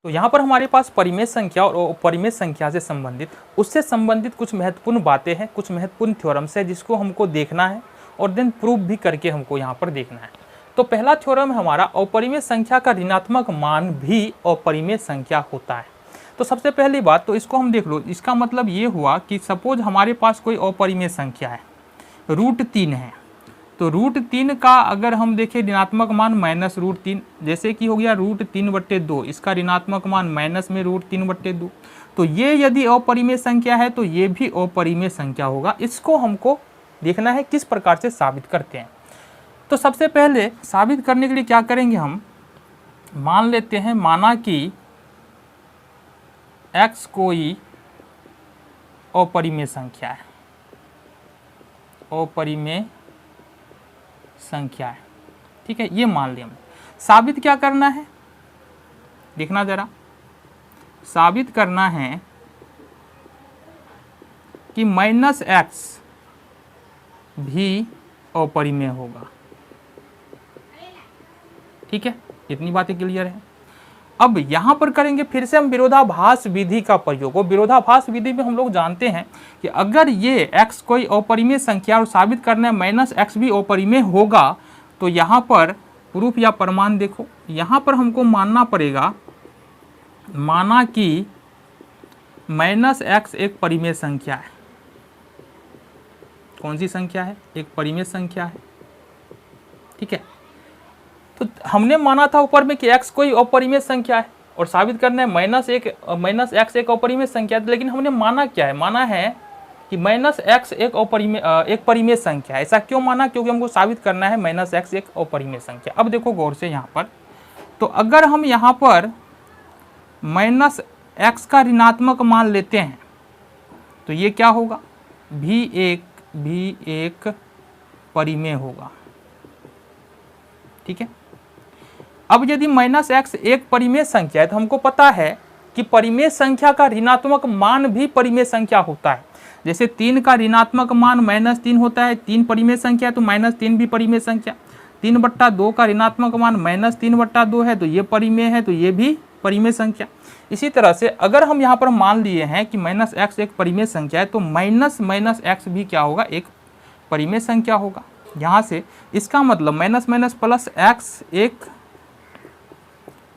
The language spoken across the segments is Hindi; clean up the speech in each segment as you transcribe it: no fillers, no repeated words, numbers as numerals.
तो यहाँ पर हमारे पास परिमेय संख्या और अपरिमेय संख्या से संबंधित उससे संबंधित कुछ महत्वपूर्ण बातें हैं, कुछ महत्वपूर्ण थ्योरम्स है जिसको हमको देखना है और देन प्रूव भी करके हमको यहाँ पर देखना है। तो पहला थ्योरम है हमारा, अपरिमेय संख्या का ऋणात्मक मान भी अपरिमेय संख्या होता है। तो सबसे पहली बात तो इसको हम देख लो, इसका मतलब ये हुआ कि सपोज हमारे पास कोई अपरिमेय संख्या है, √3 है, तो √3 का अगर हम देखें ऋणात्मक मान -√3, जैसे कि हो गया √3/2, इसका ऋणात्मक मान माइनस में √3/2, तो ये यदि अपरिमेय संख्या है तो ये भी अपरिमेय संख्या होगा। इसको हमको देखना है किस प्रकार से साबित करते हैं। तो सबसे पहले साबित करने के लिए क्या करेंगे, हम मान लेते हैं, माना कि x कोई अपरिमेय संख्या है, अपरिमेय संख्या है, ठीक है, ये मान लिया हमने। साबित क्या करना है, देखना जरा, साबित करना है कि -x भी अपरिमेय होगा, ठीक है, इतनी बातें क्लियर है। अब यहां पर करेंगे फिर से हम विरोधाभास विधि का प्रयोग। और विरोधाभास विधि में हम लोग जानते हैं कि अगर ये x कोई अपरिमेय संख्या और साबित करना है -x भी अपरिमेय होगा, तो यहाँ पर प्रूफ या प्रमाण देखो, यहाँ पर हमको मानना पड़ेगा, माना कि -x एक परिमेय संख्या है। कौन सी संख्या है, एक परिमेय संख्या है, ठीक है। तो हमने माना था ऊपर में कि x कोई अपरिमेय संख्या है और साबित करना है -x एक अपरिमेय संख्या है, लेकिन हमने माना क्या है, माना है कि -x एक परिमेय संख्या है। ऐसा क्यों माना, क्योंकि हमको साबित करना है -x एक अपरिमेय संख्या। अब देखो गौर से यहाँ पर, तो अगर हम यहाँ पर -x का ऋणात्मक मान लेते हैं तो ये क्या होगा, भी एक परिमेय होगा, ठीक है। अब यदि -x एक परिमेय संख्या है तो हमको पता है कि परिमेय संख्या का ऋणात्मक मान भी परिमेय संख्या होता है। जैसे 3 का ऋणात्मक मान -3 होता है, 3 परिमेय संख्या है तो -3 भी परिमेय संख्या। 3/2 का ऋणात्मक मान -3/2 है तो ये परिमेय है, तो ये भी परिमेय संख्या। इसी तरह से अगर हम यहाँ पर मान लिए हैं कि -x एक परिमेय संख्या है तो -x भी क्या होगा, एक परिमेय संख्या होगा। यहाँ से इसका मतलब माइनस प्लस x एक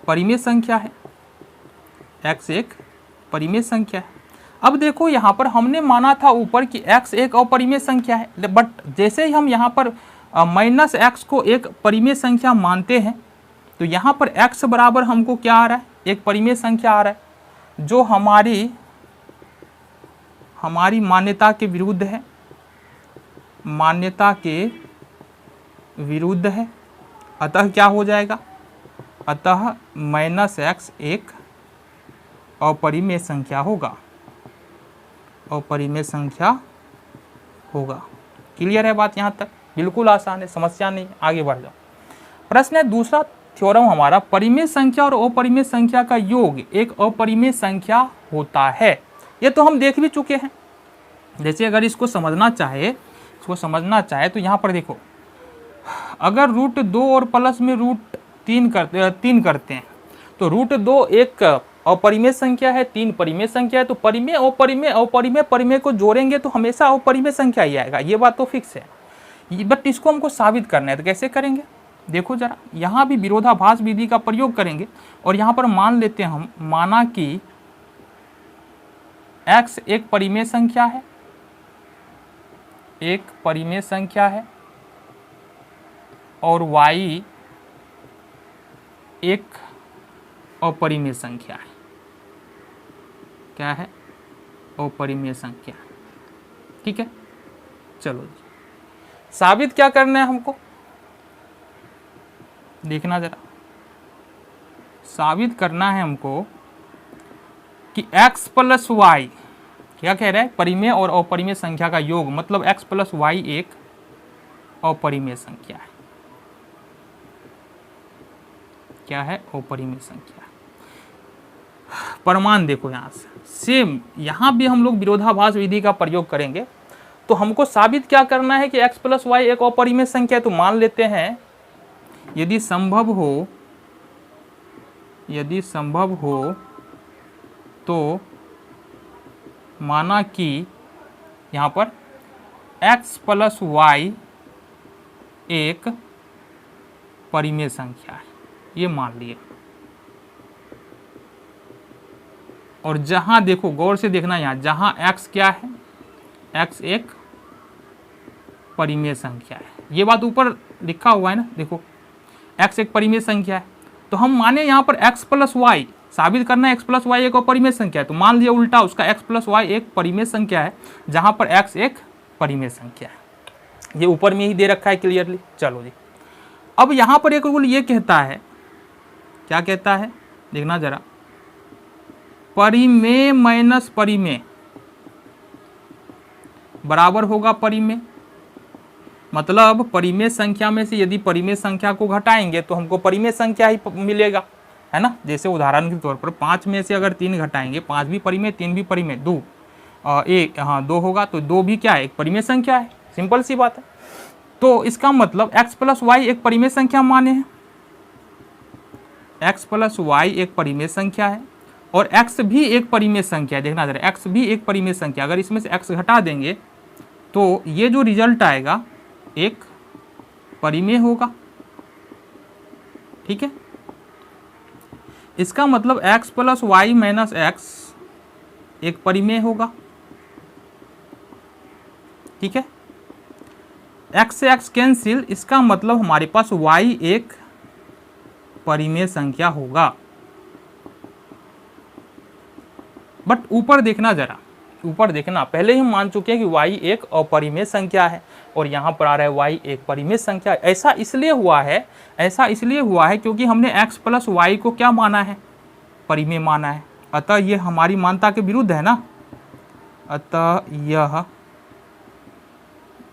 परिमेय संख्या है, x एक परिमेय संख्या है। अब देखो यहाँ पर हमने माना था ऊपर कि x एक अपरिमेय संख्या है, बट जैसे ही हम यहाँ पर -x को एक परिमेय संख्या मानते हैं तो यहाँ पर x बराबर हमको क्या आ रहा है, एक परिमेय संख्या आ रहा है, जो हमारी मान्यता के विरुद्ध है, मान्यता के विरुद्ध है। अतः क्या हो जाएगा, अतः -x एक अपरिमेय संख्या होगा, अपरिमेय संख्या होगा। क्लियर है बात यहाँ तक, बिल्कुल आसान है, समस्या नहीं, आगे बढ़ जाओ। प्रश्न है दूसरा थ्योरम हमारा, परिमेय संख्या और अपरिमेय संख्या का योग एक अपरिमेय संख्या होता है। ये तो हम देख भी चुके हैं। जैसे अगर इसको समझना चाहे तो यहाँ पर देखो, अगर √2 और प्लस में √3 करते हैं तो √2 एक अपरिमेय संख्या है, 3 परिमेय संख्या है, तो परिमेय अपरिमेय परिमेय को जोड़ेंगे तो हमेशा अपरिमेय संख्या ही आएगा, ये बात तो फिक्स है। बट इसको हमको साबित करना है, तो कैसे करेंगे, देखो जरा, यहाँ भी विरोधाभास विधि का प्रयोग करेंगे और यहाँ पर मान लेते हैं हम, माना कि x एक परिमेय संख्या है, एक परिमेय संख्या है, और y एक अपरिमेय संख्या है। क्या है, अपरिमेय संख्या, ठीक है। चलो साबित क्या करना है हमको, देखना जरा, साबित करना है हमको कि x प्लस y, क्या कह रहा है, परिमेय और अपरिमेय संख्या का योग, मतलब x प्लस y एक अपरिमेय संख्या है। क्या है, अपरिमेय संख्या। प्रमाण देखो यहाँ से सेम, यहाँ भी हम लोग विरोधाभास विधि का प्रयोग करेंगे। तो हमको साबित क्या करना है कि x प्लस वाई एक अपरिमेय संख्या है, तो मान लेते हैं यदि संभव हो यदि संभव हो तो माना कि यहाँ पर x प्लस वाई एक परिमेय संख्या है, ये मान लिए। और जहां देखो गौर से देखना, यहाँ जहां x क्या है, x एक परिमेय संख्या है, ये बात ऊपर लिखा हुआ है ना, देखो x एक परिमेय संख्या है, तो हम माने यहाँ पर x प्लस वाई साबित करना है, x प्लस वाई एक और परिमेय संख्या है, तो मान लिया उल्टा उसका x प्लस वाई एक परिमेय संख्या है जहां पर x एक परिमेय संख्या है। ये ऊपर में ही दे रखा है क्लियरली। चलो जी, अब यहां पर एक रूल ये कहता है, क्या कहता है देखना जरा, परिमेय माइनस परिमेय बराबर होगा परिमेय। मतलब परिमेय संख्या में से यदि परिमेय संख्या को घटाएंगे तो हमको परिमेय संख्या ही मिलेगा, है ना। जैसे उदाहरण के तौर पर 5 में से अगर 3 घटाएंगे, 5 भी परिमेय 3 भी परिमेय, 2 एक हाँ 2 होगा, तो 2 भी क्या है, एक परिमेय संख्या है। सिंपल सी बात है। तो इसका मतलब x प्लस वाई एक परिमेय संख्या माने हैं, x प्लस वाई एक परिमेय संख्या है और x भी एक परिमेय संख्या है। देखना जरा, x भी एक परिमेय संख्या, अगर इसमें से x घटा देंगे तो ये जो रिजल्ट आएगा एक परिमेय होगा। ठीक है, इसका मतलब x plus y minus x एक परिमेय होगा। ठीक है, x से x कैंसिल, इसका मतलब हमारे पास y एक परिमेय संख्या होगा। बट ऊपर देखना जरा, ऊपर देखना, पहले ही हम मान चुके हैं कि y एक अपरिमेय संख्या है और यहाँ पर आ रहा है y एक परिमेय संख्या। ऐसा इसलिए हुआ है क्योंकि हमने x प्लस वाई को क्या माना है, परिमेय माना है। अतः ये हमारी मान्यता के विरुद्ध है ना, अतः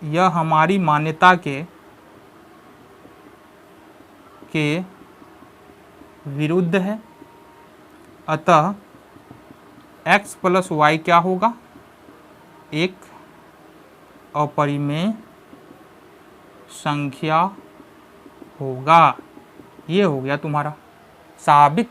यह हमारी मान्यता के विरुद्ध है। अतः x प्लस वाई क्या होगा, एक अपरिमेय संख्या होगा। ये हो गया तुम्हारा साबित।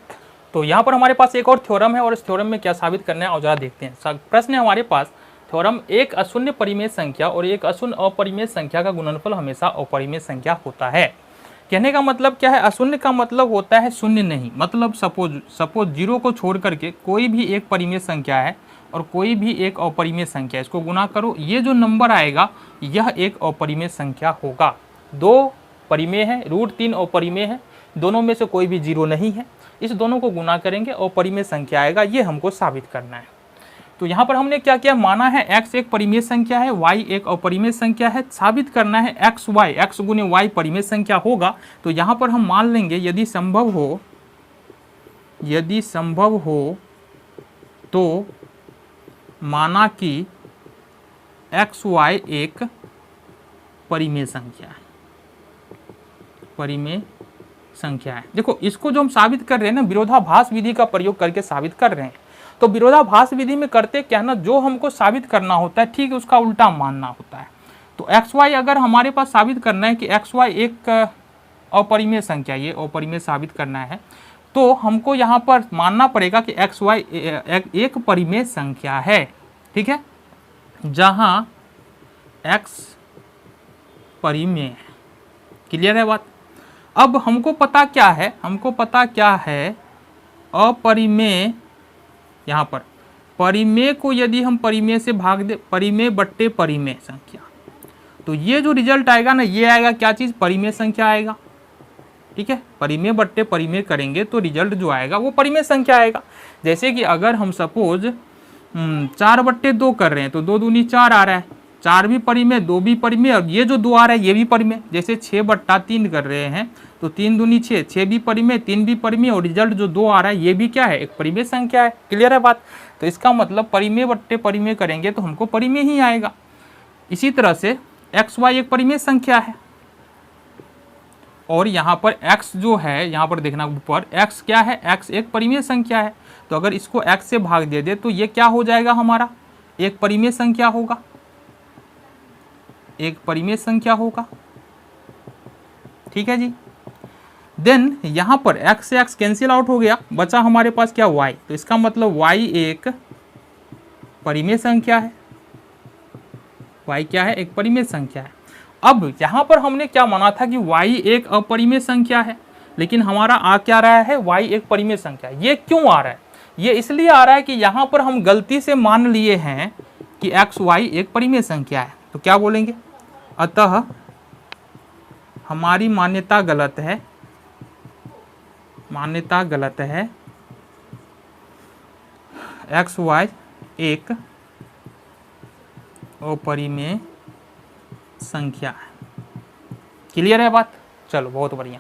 तो यहाँ पर हमारे पास एक और थ्योरम है और इस थ्योरम में क्या साबित करना है और जरा देखते हैं। प्रश्न है हमारे पास, थ्योरम, एक अशून्य परिमेय संख्या और एक अशून्य अपरिमेय संख्या का गुणनफल हमेशा अपरिमेय संख्या होता है। कहने का मतलब क्या है, अशून्य का मतलब होता है शून्य नहीं, मतलब सपोज 0 को छोड़ करके कोई भी एक परिमेय संख्या है और कोई भी एक अपरिमेय संख्या है, इसको गुना करो, ये जो नंबर आएगा यह एक अपरिमेय संख्या होगा। 2 परिमेय है, √3 अपरिमेय है, दोनों में से कोई भी 0 नहीं है, इस दोनों को गुना करेंगे अपरिमेय संख्या आएगा, ये हमको साबित करना है। तो यहाँ पर हमने क्या किया, माना है x एक परिमेय संख्या है, y एक अपरिमेय संख्या है, साबित करना है x गुने y परिमेय संख्या होगा। तो यहाँ पर हम मान लेंगे यदि संभव हो तो माना कि xy एक परिमेय संख्या है, परिमेय संख्या है। देखो इसको जो हम साबित कर रहे हैं ना, विरोधाभास विधि का प्रयोग करके साबित कर रहे हैं। तो विरोधाभास विधि में करते क्या ना, जो हमको साबित करना होता है ठीक उसका उल्टा मानना होता है। तो xy अगर हमारे पास साबित करना है कि xy एक अपरिमेय संख्या, ये अपरिमेय साबित करना है, तो हमको यहाँ पर मानना पड़ेगा कि xy एक परिमेय संख्या है। ठीक है, जहाँ x परिमेय है। क्लियर है बात। अब हमको पता क्या है, अपरिमेय, यहाँ पर परिमेय को यदि हम परिमेय से भाग दे, परिमेय बट्टे परिमेय संख्या, तो ये जो रिजल्ट आएगा ना, ये आएगा क्या चीज़, परिमेय संख्या आएगा। ठीक है, परिमेय बट्टे परिमेय करेंगे तो रिजल्ट जो आएगा वो परिमेय संख्या आएगा। जैसे कि अगर हम सपोज 4/2 कर रहे हैं तो 2 दूनी 4 आ रहा है, 4 भी परिमेय, 2 भी परिमेय, और ये जो 2 आ रहा है ये भी परिमेय। जैसे 6/3 कर रहे हैं तो 3 दूनी 6, 6 भी परिमेय, 3 भी परिमेय, और रिजल्ट जो 2 आ रहा है ये भी क्या है, एक परिमेय संख्या है। क्लियर है बात। तो इसका मतलब परिमेय बट्टे परिमेय करेंगे तो हमको परिमेय ही आएगा। इसी तरह से xy एक परिमेय संख्या है और यहाँ पर x जो है, यहाँ पर देखना ऊपर x क्या है, x एक परिमेय संख्या है। तो अगर इसको x से भाग दे दे तो ये क्या हो जाएगा, हमारा एक परिमेय संख्या होगा, एक परिमेय संख्या होगा। ठीक है जी। देन यहाँ पर x से x कैंसिल आउट हो गया, बचा हमारे पास क्या y। तो इसका मतलब y एक परिमेय संख्या है। y क्या है? एक परिमेय संख्या है। अब यहाँ पर हमने क्या माना था कि y एक अपरिमेय संख्या है, लेकिन हमारा आ क्या रहा है? y एक परिमेय संख्या। ये क्यों आ रहा है? ये इसलिए आ रहा है कि यहाँ पर हम गलती से मान लिए हैं कि x y एक परिमेय संख्या है। तो क्या बोलेंगे? अतः हमारी मान्यता गलत है, मान्यता गलत है, एक्स वाई एक अपरिमेय संख्या है। क्लियर है बात? चलो बहुत बढ़िया।